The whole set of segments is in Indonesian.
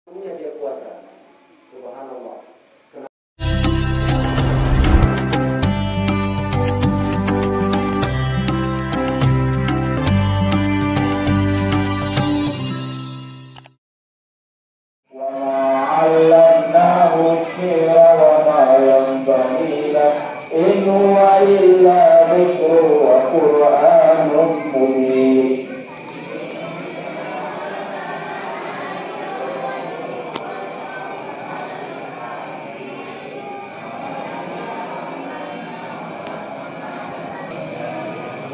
punya dia kuasa. Subhanallah.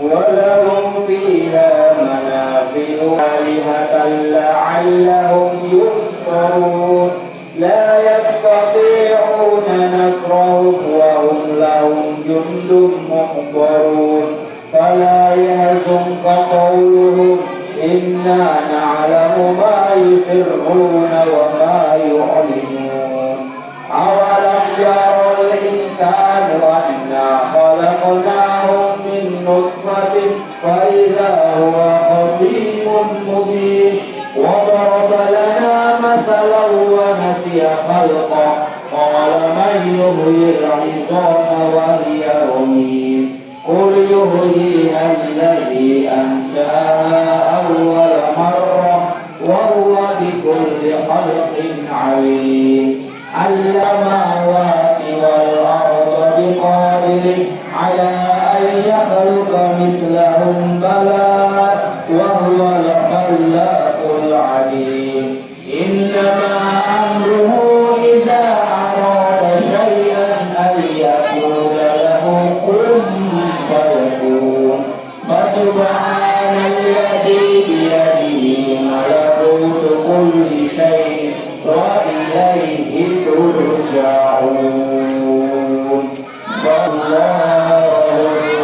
ولهم فيها منافع آلهة لعلهم ينصرون لا يستطيعون نصرهم وهم لهم جند محضرون فلا يحزنك قولهم إنا نعلم ما يسرون وما يعلنون أولم يرى الإنسان أنا خلقناه من نطفة فإذا هو خصيم مبين وضرب لنا مثلا ونسي خلقه قال من يحيي العظام وهي رميم قل يحييها الذي أنشأها أول مرة وهو بكل خلق عليم السماوات والأرض بقادر على أن يخلق مثلهم بلى وهو الخلاق العليم إنما أمره إذا أراد شيئا أن يقول له كن فيكون فسبحان الذي بيده ملكوت كل شيء وإليه ترجعون والله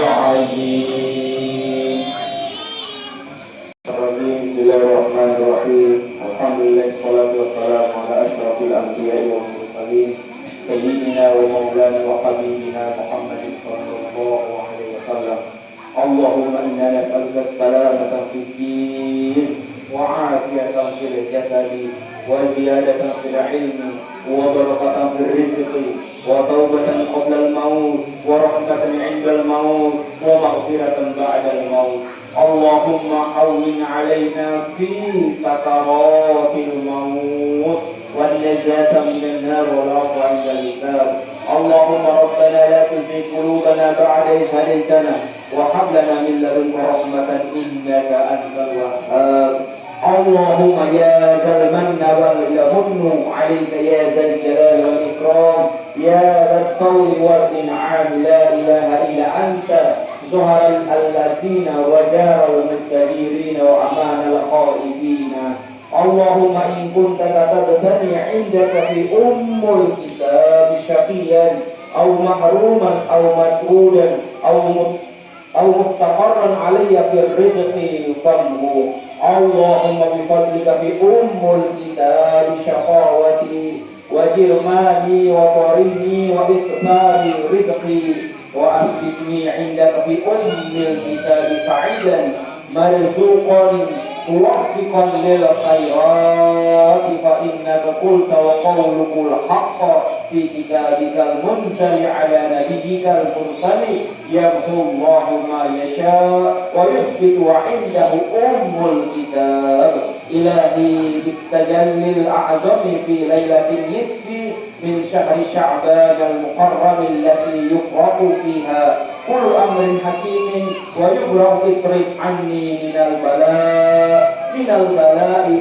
العظيم. بسم الله الرحمن الرحيم. الحمد لله والصلاة والسلام على أشرف الأنبياء والمرسلين سيدنا ومولانا وحبيبنا محمد صلى الله عليه وسلم. اللهم إنا نسألك السلامة في الدين وعافية في الجسد وزيادة في العلم وبركة في الرزق وتوبة قبل الموت ورحمة عند الموت ومغفرة بعد الموت. اللهم هون علينا في سكرات الموت والنجاة من النار والعفو عند الحساب. اللهم ربنا لا تزغ قلوبنا بعد إذ هديتنا وهب لنا من لدنك رحمة إنك أنت الوهاب. اللهم يا ذا المن واليمن عليك يا ذا الجلال والإكرام يا ذا الطول والإنعام لا إله إلا أنت ظهر الذين وجار المستجيرين وأمان الخائفين. اللهم إن كنت كتبتني عندك في الكتاب شقيا أو محروما أو مجهولا أو مفتقرا علي في الرزق فامه. اللهم بفضلك في الكتاب شقاوتي وجرماني وطريقي وإكثار رزقي وأسكتني عندك في الكتاب سعيدا مرزوقا موفقا للخيرات فإنك قلت وقولك الحق في كتابك المنزل على نبيك المرسل يمحو الله ما يشاء ويثبت وعنده الكتاب. إلهي بالتجلي الأعظم في ليلة النصف من شهر شعبان المقرب التي يفرق فيها كل أمر حكيم ويبرأ اصرف عني من البلاء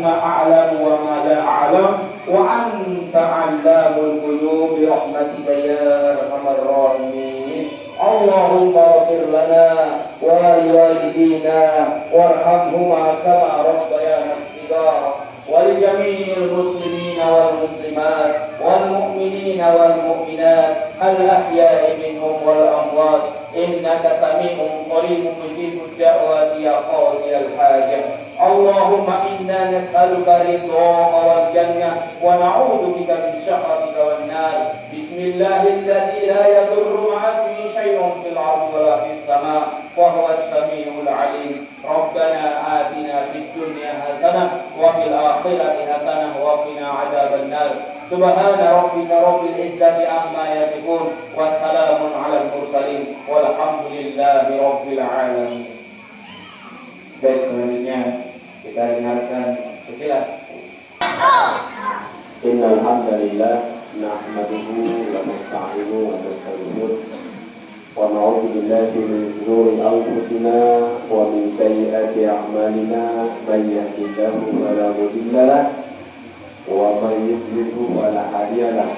ما أعلم وما لا أعلم وأنت علام الغيوب برحمتك يا أرحم الراحمين. اللهم اغفر لنا ولوالدينا وارحمهما كما ربيانا صغارا ولجميع المسلمين والمسلمات والمؤمنين والمؤمنات الأحياء منهم والأموات إنك سميع قريب مجيب الدعوات يا قاضي الحاجة. اللهم إنا نسألك رضاك والجنة ونعوذ بك من سخطك والنار. بسم الله الذي لا يضر مع اسمه شيء في الأرض ولا في السماء وهو السميع العليم. ربنا آتنا في الدنيا حسنة وفي الآخرة حسنة وقنا عذاب النار. سبحان ربك رب العزة عما يصفون وسلام على المرسلين والحمد لله رب العالمين. Dan selanjutnya kita dengarkan sekilas. Innal hamdalillah nahmaduhu wa nasta'inuhu wa nastaghfiruh wa na'udzu billahi min shururi anfusina wa min sayyiati a'malina may yahdihillahu fala mudilla lahu wa may yudlil fala hadiya lahu.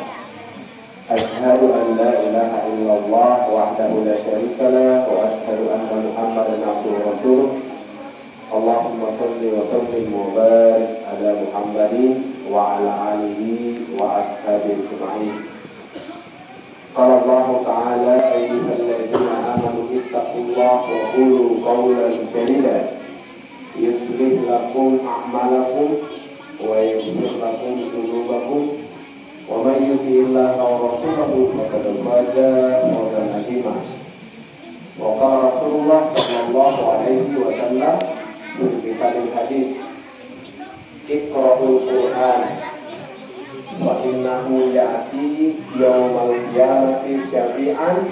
Ashhadu an la ilaha illallah wahdahu la syarika lahu wa ashhadu anna Muhammadan abduhu wa rasuluh. Allahumma salli wa sallim wa barik ala Muhammadin wa ala alihi wa ashabihi ajma'in. Qala Allah ta'ala ayyuhalladzina amanu ittaqullaha wa qulu qawlan sadida yuslih lakum a'malakum wa yaghfir lakum dhunubakum wa may yuti'illaha wa rasulahu faqad faza fawzan 'azima. Wa qala Rasulullah sallallahu alaihi wasallam di hadis Iqra'ul Qur'an wa innahu ya'ti yawmal qiyamati syafi'an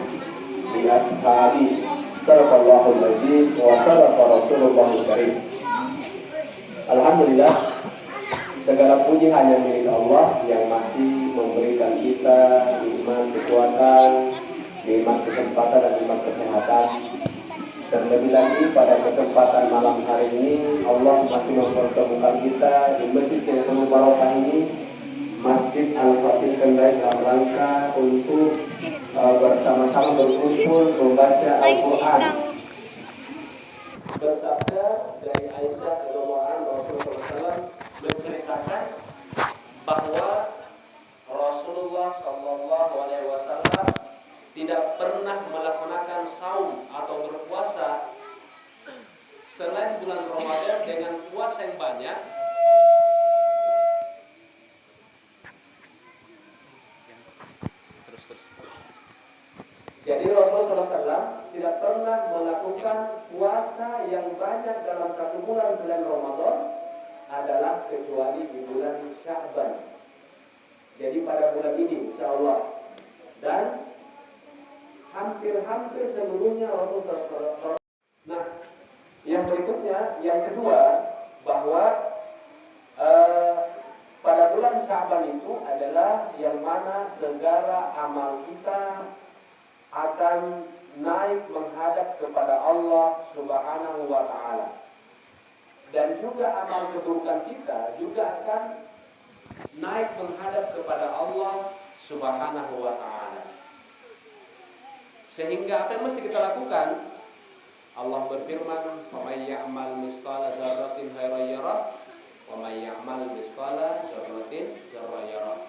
li ashabi. Sadaqallahul aziz wa sadaqa Rasulullahul karim. Alhamdulillah, segala puji hanya milik Allah yang masih memberikan kita nikmat kekuatan, nikmat kesempatan dan nikmat kesehatan. Dan lebih lagi pada kesempatan malam hari ini Allah masih mempertemukan kita di masjid yang penuh barokah ini, Masjid Al-Fatih Kendari, dalam rangka untuk bersama-sama berkumpul membaca Al-Quran. Bersabda dari Aisyah radhiyallahu anha, Rasulullah SAW menceritakan bahwa Rasulullah SAW tidak pernah melaksanakan saum atau berpuasa selain bulan Ramadan dengan puasa yang banyak. Jadi Rasulullah SAW tidak pernah melakukan puasa yang banyak dalam satu bulan selain Ramadan adalah kecuali di bulan Sya'ban. Jadi pada bulan ini insyaallah, dan hampir seluruhnya Rasulullah. Nah, yang berikutnya, yang kedua, bahwa pada bulan Sya'ban itu adalah yang mana segala amal kita akan naik menghadap kepada Allah Subhanahu wa Ta'ala, dan juga amal keburukan kita juga akan naik menghadap kepada Allah Subhanahu wa Ta'ala. Sehingga apa yang mesti kita lakukan? Allah berfirman, "Faman ya'mal misqala dzarratin khairan yarah, wa may ya'mal misqala dzarratin dzarran yarah."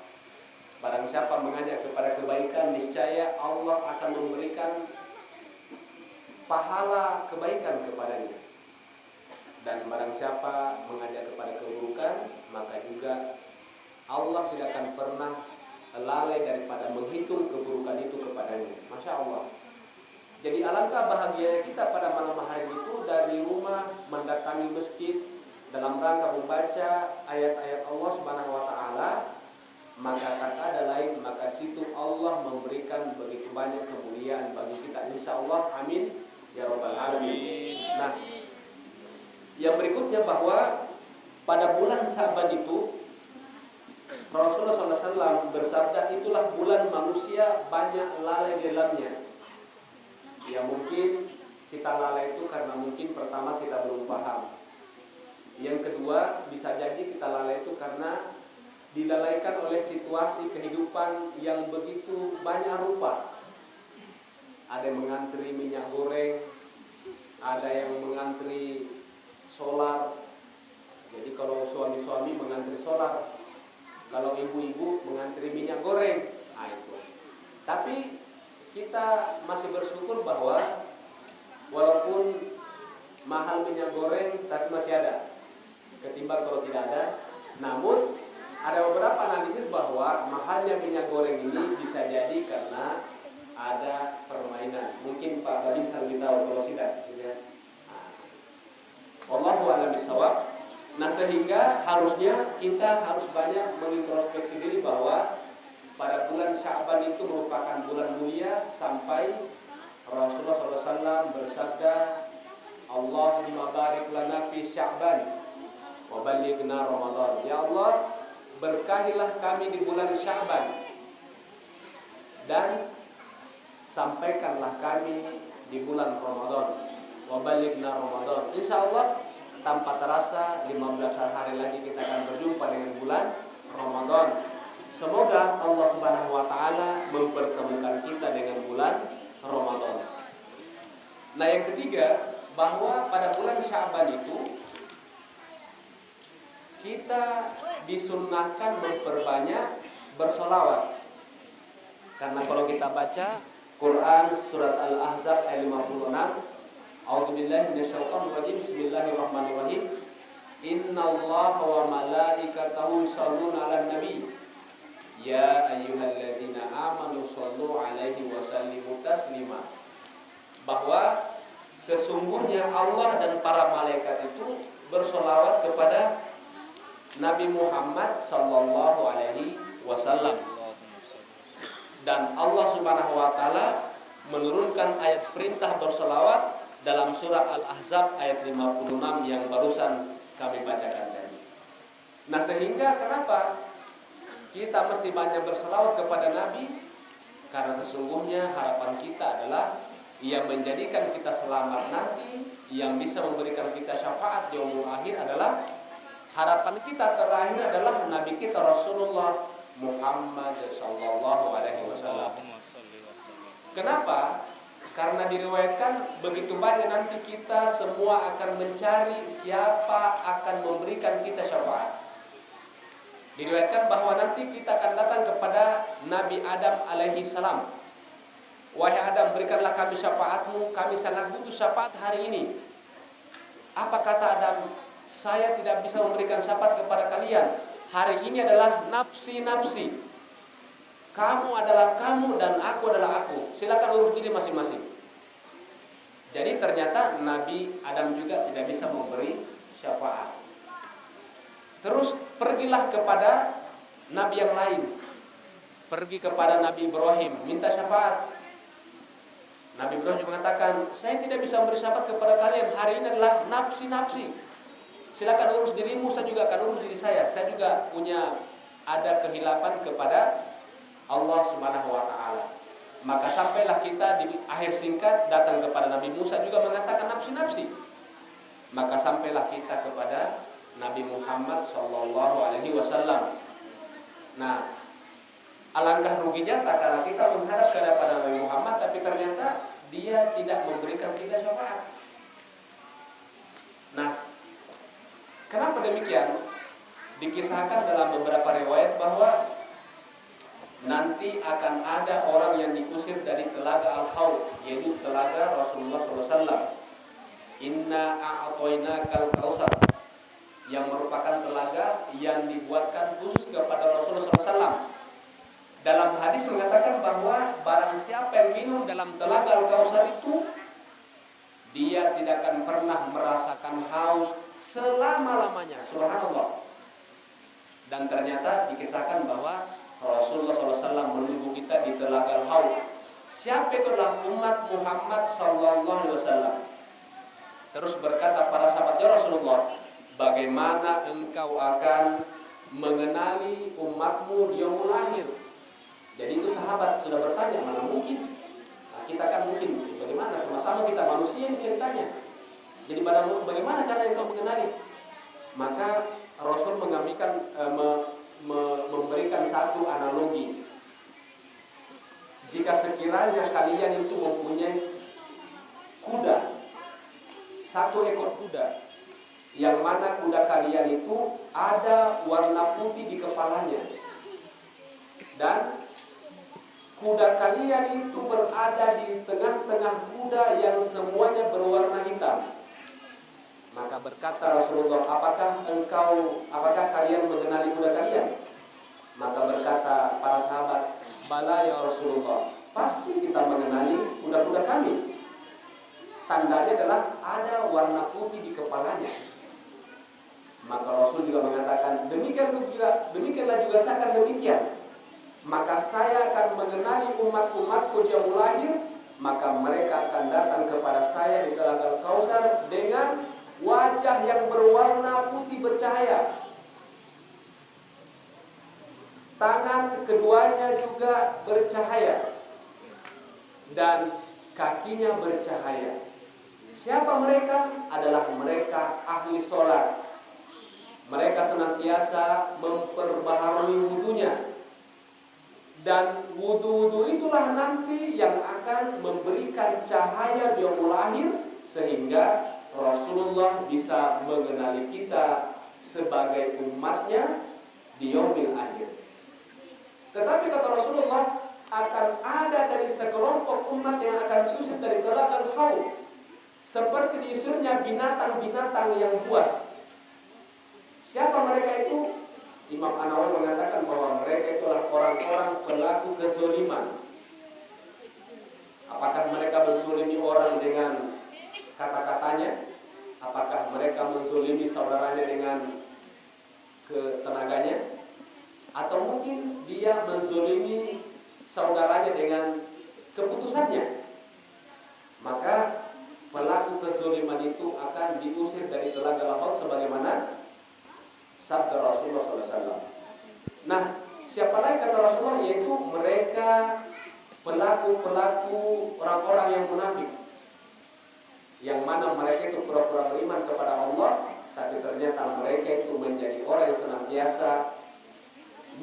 Barang siapa mengajak kepada kebaikan, niscaya Allah akan memberikan pahala kebaikan kepadanya. Dan barang siapa mengajak kepada keburukan, maka juga Allah tidak akan pernah lalai daripada menghitung keburukan itu kepadanya. Masya Allah. Jadi alangkah bahagia kita pada malam hari itu dari rumah mendatangi masjid dalam rangka membaca ayat-ayat Allah Subhanahu wa Ta'ala, maka tak ada lain, maka situ Allah memberikan begitu banyak kemuliaan bagi kita, insya Allah. Amin ya rabbal alamin. Nah, yang berikutnya bahwa pada bulan Sya'ban itu Rasulullah SAW bersabda, itulah bulan manusia banyak lalai di dalamnya. Ya mungkin kita lalai itu karena mungkin pertama kita belum paham. Yang kedua bisa jadi kita lalai itu karena dilalaikan oleh situasi kehidupan yang begitu banyak rupa. Ada yang mengantri minyak goreng, ada yang mengantri solar. Jadi kalau suami-suami mengantri solar, kalau ibu-ibu mengantri minyak goreng, nah itu. Tapi kita masih bersyukur bahwa walaupun mahal minyak goreng tapi masih ada ketimbang kalau tidak ada. Namun ada beberapa analisis bahwa mahalnya minyak goreng ini bisa jadi karena ada permainan. Mungkin Pak Badin bisa lebih tahu kalau tidak. Wallahu a'lam bishawab. Nah, sehingga harusnya kita harus banyak mengintrospeksi diri bahwa pada bulan Sya'ban itu merupakan bulan mulia sampai Rasulullah SAW bersabda, Allahumma barik lana fi Sya'ban wa ballighna Ramadan. Ya Allah, berkahilah kami di bulan Sya'ban dan sampaikanlah kami di bulan Ramadan. Wa ballighna Ramadan. Insyaallah tanpa terasa 15 hari lagi kita akan berjumpa dengan bulan Ramadan. Semoga Allah Subhanahu wa taala mempertemukan kita dengan bulan Ramadan. Nah, yang ketiga, bahwa pada bulan Sya'ban itu kita disunnahkan memperbanyak bersolawat. Karena kalau kita baca Quran surat Al-Ahzab ayat 56, A'udzubillahi minasyaitonir rajim. Bismillahirrahmanirrahim. Innallaha wa malaikatahu yusholluna 'alan nabi. Ya ayyuhalladzina amanu shollu 'alaihi wa sallimu taslima. Bahwa sesungguhnya Allah dan para malaikat itu bersolawat kepada Nabi Muhammad sallallahu alaihi wasallam. Dan Allah Subhanahu wa taala menurunkan ayat perintah bersolawat dalam surah Al-Ahzab ayat 56 yang barusan kami bacakan tadi. Nah, sehingga kenapa kita mesti banyak bersolawat kepada Nabi? Karena sesungguhnya harapan kita adalah yang menjadikan kita selamat nanti, yang bisa memberikan kita syafaat di yaumul akhir adalah harapan kita terakhir adalah Nabi kita Rasulullah Muhammad sallallahu alaihi wasallam. Kenapa? Karena diriwayatkan begitu banyak nanti kita semua akan mencari siapa akan memberikan kita syafaat. Diriwayatkan bahwa nanti kita akan datang kepada Nabi Adam alaihi salam. Wahai Adam, berikanlah kami syafaatmu, kami sangat butuh syafaat hari ini. Apa kata Adam? Saya tidak bisa memberikan syafaat kepada kalian. Hari ini adalah nafsi-nafsi. Kamu adalah kamu dan aku adalah aku. Silakan urus diri masing-masing. Jadi ternyata Nabi Adam juga tidak bisa memberi syafaat. Terus pergilah kepada Nabi yang lain. Pergi kepada Nabi Ibrahim, minta syafaat. Nabi Ibrahim mengatakan, saya tidak bisa memberi syafaat kepada kalian. Hari ini adalah nafsi-nafsi. Silakan urus dirimu, saya juga akan urus diri saya. Saya juga punya ada kehilapan kepada Allah Subhanahu wa taala. Maka sampailah kita di akhir singkat datang kepada Nabi Musa juga mengatakan nafsi-nafsi. Maka sampailah kita kepada Nabi Muhammad sallallahu alaihi wasallam. Nah, alangkah ruginya tak kala kita menghadap kepada Nabi Muhammad tapi ternyata dia tidak memberikan kita syafaat. Nah, kenapa demikian? Dikisahkan dalam beberapa riwayat bahwa nanti akan ada orang yang diusir dari telaga Al-Haud, yaitu telaga Rasulullah SAW. Inna a'toinakal kausar, yang merupakan telaga yang dibuatkan khusus kepada Rasulullah SAW. Dalam hadis mengatakan bahwa barang siapa yang minum dalam telaga Al-Kausar itu, dia tidak akan pernah merasakan haus selama-lamanya. Subhanallah. Dan ternyata dikisahkan bahwa Rasulullah SAW menunggu kita di telaga Al-Haud. Siapa itu? Adalah umat Muhammad SAW. Terus berkata para sahabat, ya Rasulullah, bagaimana engkau akan mengenali umatmu di yaumul akhir? Jadi itu sahabat sudah bertanya, mana mungkin? Nah, kita kan mungkin, bagaimana? Sama-sama kita manusia ini ceritanya. Jadi bagaimana cara engkau mengenali? Maka Rasul memberikan satu analogi. Jika sekiranya kalian itu mempunyai kuda, satu ekor kuda, yang mana kuda kalian itu ada warna putih di kepalanya, dan kuda kalian itu berada di tengah-tengah kuda yang semuanya berwarna hitam. Maka berkata Rasulullah, apakah kalian mengenali kuda kalian? Maka berkata para sahabat, bala ya Rasulullah, pasti kita mengenali kuda-kuda kami. Tandanya adalah ada warna putih di kepalanya. Maka Rasul juga mengatakan, demikianlah juga saya akan demikian. Maka saya akan mengenali umat-umatku yang lahir, maka mereka akan datang kepada saya di Telaga Kausar dengan wajah yang berwarna putih bercahaya. Tangan keduanya juga bercahaya dan kakinya bercahaya. Siapa mereka? Adalah mereka ahli sholat. Mereka senantiasa memperbaharui wudunya. Dan wudu-wudu itulah nanti yang akan memberikan cahaya di yaumul akhir, sehingga Rasulullah bisa mengenali kita sebagai umatnya di yaumil akhir. Tetapi kata Rasulullah, akan ada dari sekelompok umat yang akan diusir dari telaga Haud, seperti diusirnya binatang-binatang yang buas. Siapa mereka itu? Imam An-Nawawi mengatakan bahwa mereka itulah orang-orang pelaku kezaliman. Apakah mereka menzalimi orang dengan kata-katanya? Apakah mereka menzalimi saudaranya dengan ketenaganya? Atau mungkin dia menzalimi saudaranya dengan keputusannya? Maka pelaku kezaliman itu akan diusir dari telaga Haud sebagaimana sabda Rasulullah SAW. Nah, siapa lagi kata Rasulullah? Yaitu mereka pelaku orang-orang yang munafik, yang mana mereka itu pura-pura beriman kepada Allah, tapi ternyata mereka itu menjadi orang yang senantiasa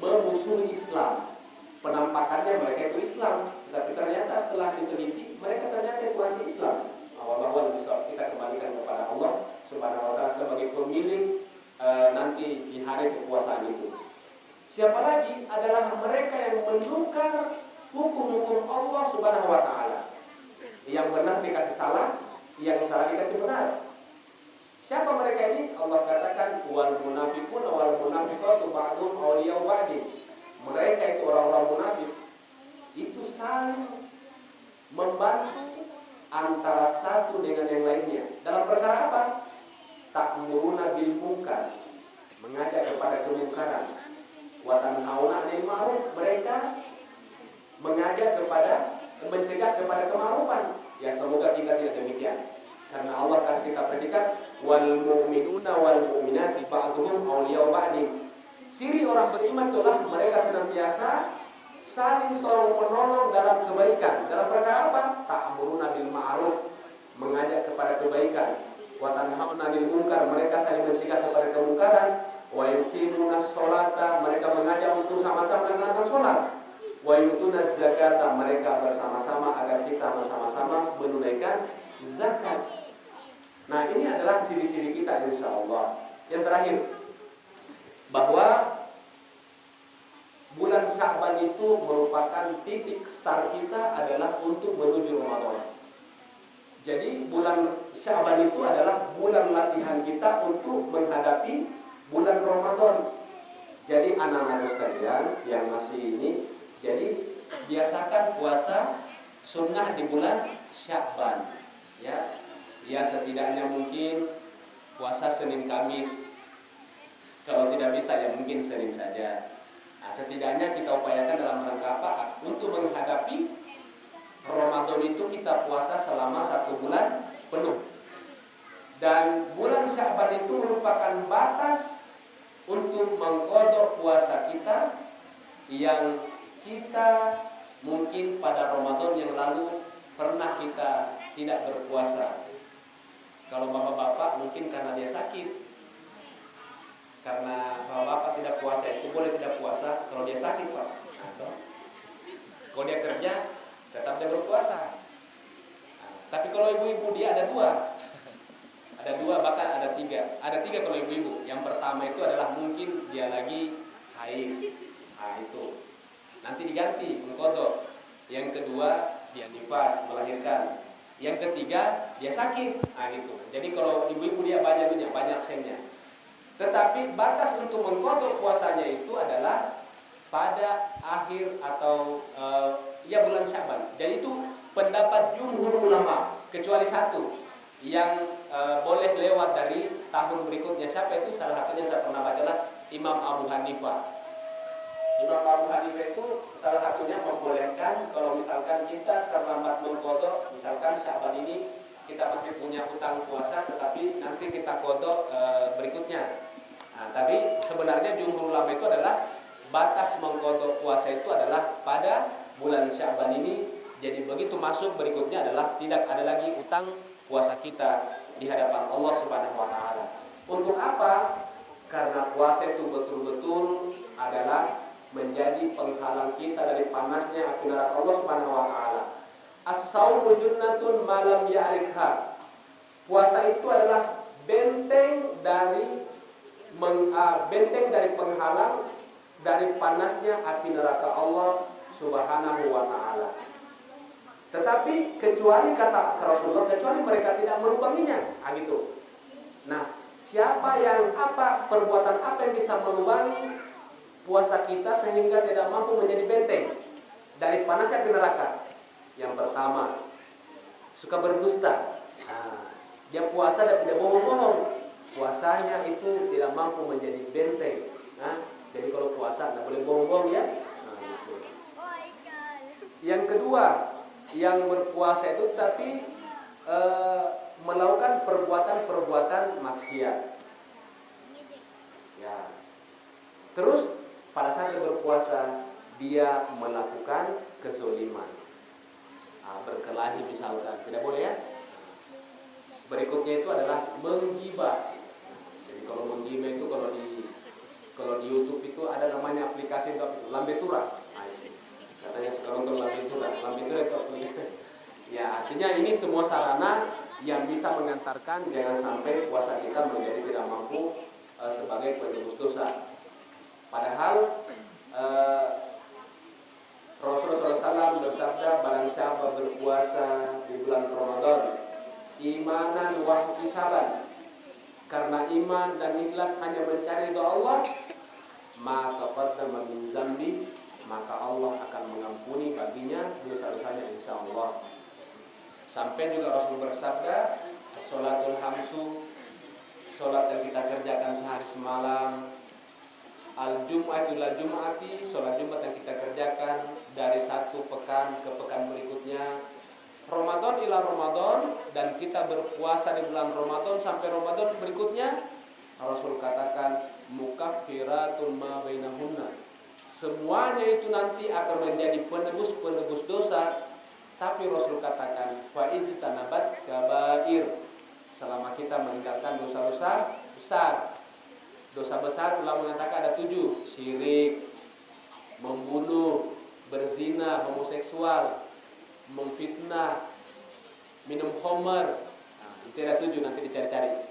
memusuhi Islam. Penampakannya mereka itu Islam, tapi ternyata setelah diteliti mereka ternyata itu anti-Islam. Awal-awal bisa kita kembalikan kepada Allah Subhanahu wa Ta'ala sebagai pemilik nanti di hari kekuasaan itu. Siapa lagi? Adalah mereka yang menukar hukum-hukum Allah Subhanahu wa Ta'ala. Yang benar dikasih salah, yang salah dikasih benar. Siapa mereka ini? Allah katakan wal munafiqun wal munafiqatu ba'dhum awliya'u ba'd. Mereka itu orang-orang munafik itu saling membantu antara satu dengan yang lainnya. Dalam perkara apa? Ta'muruna bil munkar, mengajak kepada kemungkaran. Wa tanhauna 'anil ma'ruf, mereka mengajak kepada mencegah kepada kema'rufan. Ya, semoga kita tidak demikian. Karena Allah kasih kita predikat wal mu'minuna wal mu'minati ba'dhum awliya'u ba'd. Ciri orang beriman itulah mereka senantiasa saling tolong-menolong dalam kebaikan. Dalam perkara apa? Ta'muruna bil ma'ruf, mengajak kepada kebaikan. Wa tanhauna 'anil munkar, mereka saling mencegah kepada kemungkaran. Wa yuqimuna sholata, mereka mengajak untuk sama-sama melakukan sholat. Wa yutuna zakata, mereka bersama-sama agar kita bersama-sama menunaikan zakat. Nah, ini adalah ciri-ciri kita insyaallah. Yang terakhir, bahwa bulan Sya'ban itu merupakan titik start kita adalah untuk menuju Ramadan. Jadi bulan Sya'ban itu adalah bulan latihan kita untuk menghadapi bulan Ramadan. Jadi anak-anak sekalian yang masih ini, jadi biasakan puasa sunnah di bulan Sya'ban. Ya setidaknya mungkin puasa Senin Kamis. Kalau tidak bisa ya mungkin Senin saja. Nah, setidaknya kita upayakan dalam rangka apa? Untuk menghadapi Ramadan itu kita puasa selama 1 bulan penuh. Dan bulan Sya'ban itu merupakan batas untuk mengqadha puasa kita yang kita mungkin pada Ramadan yang lalu pernah kita tidak berpuasa. Kalau bapak-bapak mungkin karena dia sakit. Karena bapak-bapak tidak puasa itu boleh tidak puasa kalau dia sakit, Pak. Kalau dia kerja tetap dia berpuasa. Tapi kalau ibu-ibu dia ada dua, bahkan ada tiga kalau ibu-ibu. Yang pertama itu adalah mungkin dia lagi haid. Nah itu nanti diganti mengqadha. Yang kedua, dia nifas, melahirkan. Yang ketiga, dia sakit. Nah gitu. Jadi kalau ibu-ibu dia banyak absennya. Tetapi batas untuk mengkodok puasanya itu adalah pada akhir atau ya bulan Syaban. Jadi itu pendapat jumhur ulama, kecuali satu yang boleh lewat dari tahun berikutnya. Siapa itu? Salah satunya saya pernah baca adalah Imam Abu Hanifah. Imam Abu Hanifah itu salah satunya membolehkan kalau misalkan kita terlambat mengkodok, misalkan Syaban ini kita masih punya hutang puasa, tetapi nanti kita kodok berikutnya. Nah, tapi sebenarnya jumhur ulama itu adalah batas mengkodok puasa itu adalah pada bulan Syaban ini. Jadi begitu masuk berikutnya adalah tidak ada lagi hutang puasa kita di hadapan Allah Subhanahu wa taala. Untuk apa? Karena puasa itu betul-betul adalah menjadi penghalang kita dari panasnya api neraka Allah Subhanahu wa taala. As-saumu junnatun malam ya'rikha. Puasa itu adalah benteng dari penghalang dari panasnya api neraka Allah Subhanahu wa taala. Tetapi kecuali kata Rasulullah, kecuali mereka tidak melubanginya. Gitu. Nah, perbuatan apa yang bisa melubangi puasa kita sehingga tidak mampu menjadi benteng dari panasnya api neraka? Yang pertama, suka berdusta. Nah, dia puasa dan tidak bohong-bohong. Puasanya itu tidak mampu menjadi benteng. Nah, jadi kalau puasa tidak boleh bohong-bohong ya. Nah, gitu. Yang kedua, yang berpuasa itu tapi melakukan perbuatan maksiat. Ya. Terus pada saat dia berpuasa dia melakukan kezoliman. Berkelahi misalkan, tidak boleh ya. Berikutnya itu adalah menggibah. Jadi kalau menggibah itu kalau di YouTube itu ada namanya aplikasi itu Lambetura. Katanya suka nonton Lambetura itu aplikasi. Ya, artinya ini semua sarana yang bisa mengantarkan jangan sampai puasa kita menjadi tidak mampu sebagai penebus dosa. Padahal Rasulullah SAW bersabda, barang siapa berpuasa di bulan Ramadan imanan wa ihtisaban, karena iman dan ikhlas hanya mencari ridha Allah, maka qaddama min zambi, maka Allah akan mengampuni baginya dosa-dosanya insyaallah. Sampai juga Rasul bersabda, as-sholatul hamsu, sholat yang kita kerjakan sehari semalam, al-jum'atu ila jum'ati, sholat Jumat yang kita kerjakan dari satu pekan ke pekan berikutnya, Ramadan ila Ramadan, dan kita berpuasa di bulan Ramadan sampai Ramadan berikutnya. Rasul katakan mukaffiratun ma bainahunna, semuanya itu nanti akan menjadi penebus dosa. Tapi Rasul katakan fa ijtanabat kabair, selama kita meninggalkan dosa-dosa besar. Dosa besar ulama mengatakan ada 7, syirik, membunuh, berzina, homoseksual, memfitnah, minum khamar. Nah, itu ada 7, nanti dicari-cari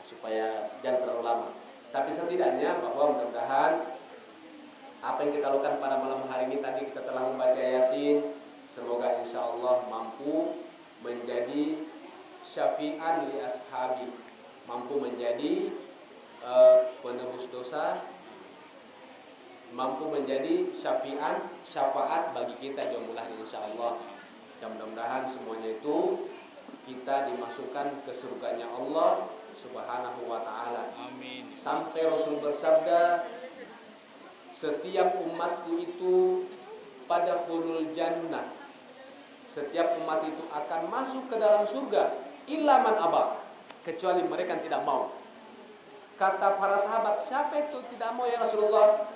supaya jangan terlalu lama. Tapi setidaknya bahwa mudah-mudahan apa yang kita lakukan pada malam hari ini tadi, kita telah membaca Yasin, semoga insya Allah mampu menjadi syafi'an li ashabi, mampu menjadi penebus dosa, mampu menjadi syafaat bagi kita jumlah insyaallah. Dan mudah-mudahan semuanya itu kita dimasukkan ke surganya Allah Subhanahu wa taala. Amin. Sampai Rasul bersabda, setiap umatku itu pada khulul jannah, setiap umat itu akan masuk ke dalam surga, illa man aba, kecuali mereka yang tidak mau. Kata para sahabat, siapa itu tidak mau ya Rasulullah?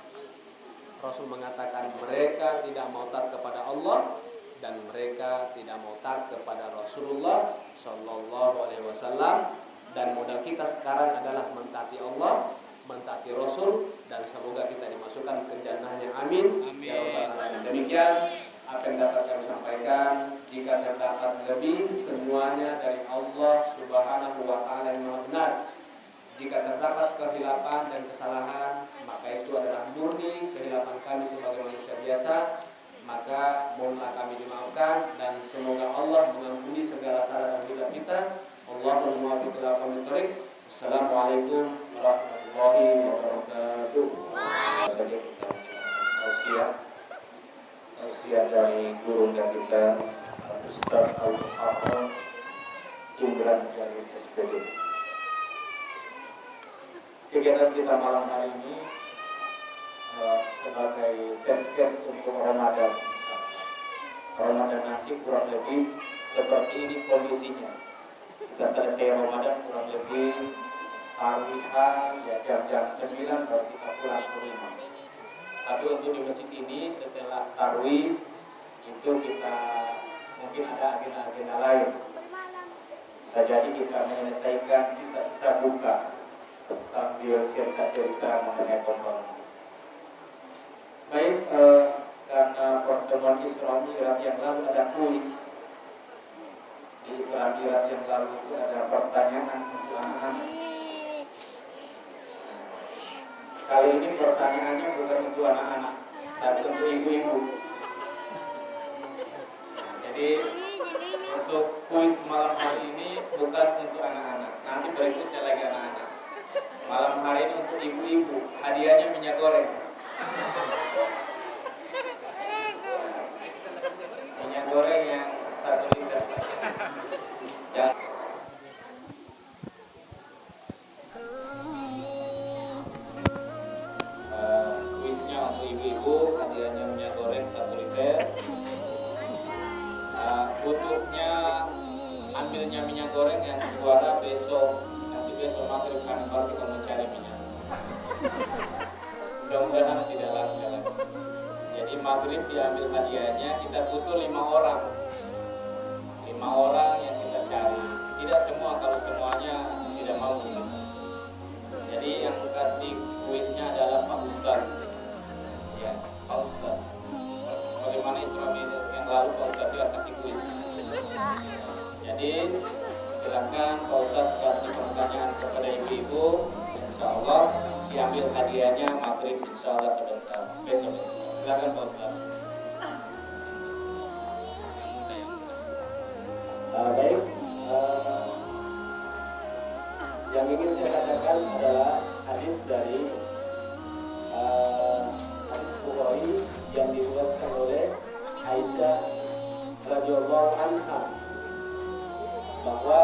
Rasul mengatakan mereka tidak mau taat kepada Allah dan mereka tidak mau taat kepada Rasulullah Sallallahu Alaihi Wasallam. Dan modal kita sekarang adalah mentaati Allah, mentaati Rasul, dan semoga kita dimasukkan ke jannahnya. Amin. Ya Rabbal Alamin. Demikian apa yang dapat kami sampaikan. Jika terdapat lebih, semuanya dari Allah Subhanahu Wa Taala yang Maha Benar. Jika terdapat kehilapan dan kesalahan, maka itu adalah murni kehilapan kami sebagai manusia biasa. Maka mohonlah kami segala salah dan bid'ah kita. Allahumma muwaffiq ila aqwamit thoriq. Assalamualaikum warahmatullahi wabarakatuh. Saja kita tausiah dari guru kita Ustaz Al-Muharram Imran Jalil SPD. Kegiatan kita malam hari ini sebagai tes untuk Ramadan. Ramadan nanti kurang lebih seperti ini kondisinya. Kita selesai Ramadan kurang lebih tarihan ya jam 9 baru kita pulang ke rumah. Tapi untuk di masjid ini setelah tarwih itu kita mungkin ada agenda-agenda lain. Bisa jadi kita menyelesaikan sisa-sisa buka sambil cerita-cerita mengenai kompon. Baik, karena pertemuan Isra Mi'raj yang lalu ada kuis. Di Isra Mi'raj yang lalu itu ada pertanyaan untuk anak-anak. Kali ini pertanyaannya bukan untuk anak-anak, tapi untuk ibu-ibu. Jadi untuk kuis malam hari ini bukan untuk anak-anak. Nanti berikutnya lagi anak-anak. Malam hari ini untuk ibu-ibu. Hadiahnya minyak goreng. Minyak goreng yang 1 liter saja. Ya. Kuisnya untuk ibu-ibu, hadiahnya minyak goreng 1 liter. Tutupnya ambilnya minyak goreng yang juara besok. Nanti besok maghrib kan baru kita mencari minyak. Mudah-mudahan tidak lama. Jadi maghrib diambil hadiahnya, kita butuh 5 orang. 5 orang yang kita cari. Tidak semua, kalau semuanya tidak mau. Jadi yang kasih kuisnya adalah Pak Ustaz. Ya, Pak Ustaz. Bagaimana Isra Mi'raj yang lalu Pak Ustaz juga kasih kuis. Jadi silakan Pak Ustaz kasih pertanyaan kepada ibu-ibu. Insyaallah diambil hadiahnya maghrib insyaallah sebentar. Besok. Silakan Pak Ustaz. Baik. Yang ingin saya katakan adalah hadis dari hadis Bukhari yang diriwayatkan oleh Aisyah radhiyallahu anha, bahwa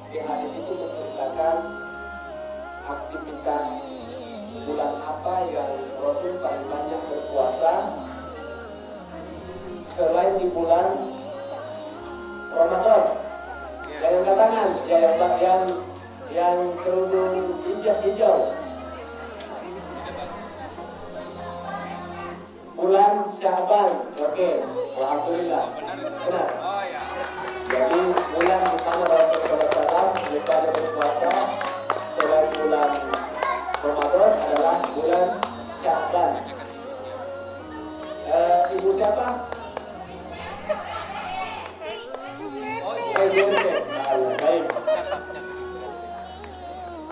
di hadis itu menceritakan aktivitas bulan apa yang Rasul paling banyak berpuasa selain di bulan Ramadan. Yang angkat tangan, yang kerudung hijau. Bulan Sya'ban, oke, alhamdulillah, benar. Jadi bulan di mana Rasulullah SAW daripada berpuasa selain bulan Ramadan adalah bulan Sya'ban. Ibu siapa? Baik.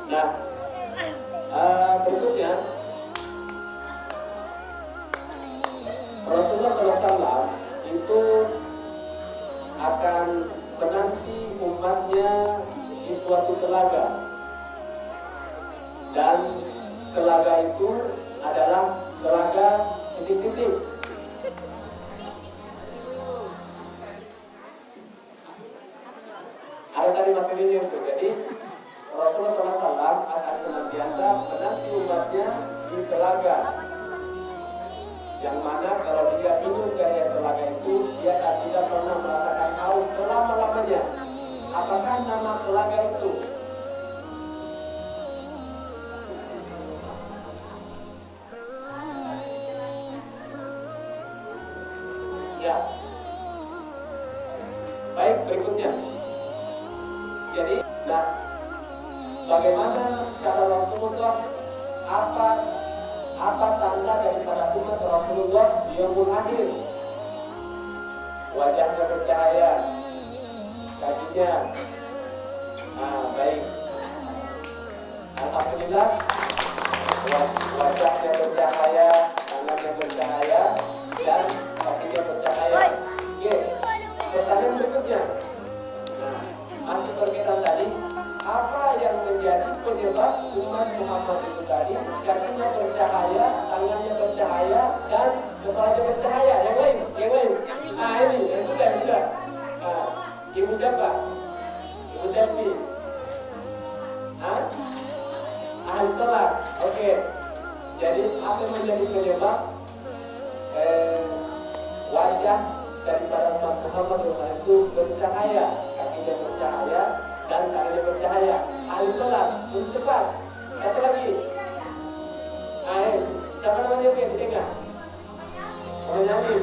Nah, berikutnya Rasulullah SAW itu akan menanti umatnya di suatu telaga, dan telaga itu adalah telaga titik-titik. Ada tadi materinya itu. Jadi Rasulullah SAW akan senantiasa menanti umatnya di telaga, yang mana kalau dia minum dari telaga itu, dia tidak pernah merasakan haus selama-lamanya. Apakah nama telaga itu? Ya. Baik, berikutnya. Jadi, bagaimana cara Rasulullah, apa tanda daripada umat Rasulullah di yaumul akhir? Wajahnya bercahaya, kakinya. Baik. Alhamdulillah, wajahnya bercahaya, tangannya bercahaya, dan kakinya bercahaya. Oke. Pertanyaan Jadi apa yang menjadi penyebab wajah daripada umat Muhammad itu bercahaya, kakinya bercahaya dan kakinya bercahaya. Ahli sholat, cepat. Satu lagi. Siapa namanya yang didengar? Menyanyi.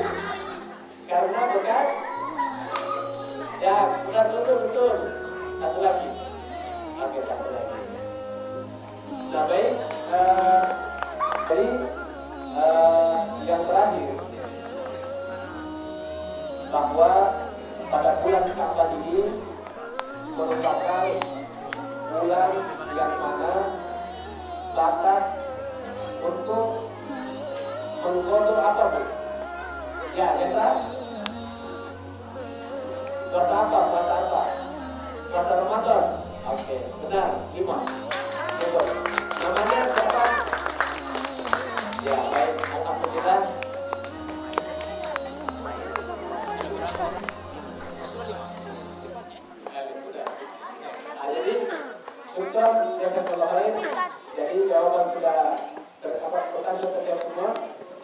Karena bekas. Ya, bekas betul. Satu lagi. Oke, satu lagi. Nah, baik. Jadi yang terakhir, bahwa pada bulan Sya'ban ini merupakan bulan yang mana batas untuk mengkodok apa Bu? Ya, kan? Puasa apa? Puasa Ramadan. Oke, benar, Imam. Betul. Namanya siapa? Ya, baik. Alhamdulillah. Jadi, syukran jazakallahu khair. Jadi jawaban sudah pertanyaan terjawab semua.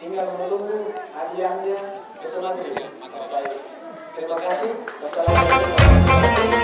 Tinggal menunggu hadiahnya besok nanti. Baik. Terima kasih. Wassalamualaikum warahmatullahi wabarakatuh.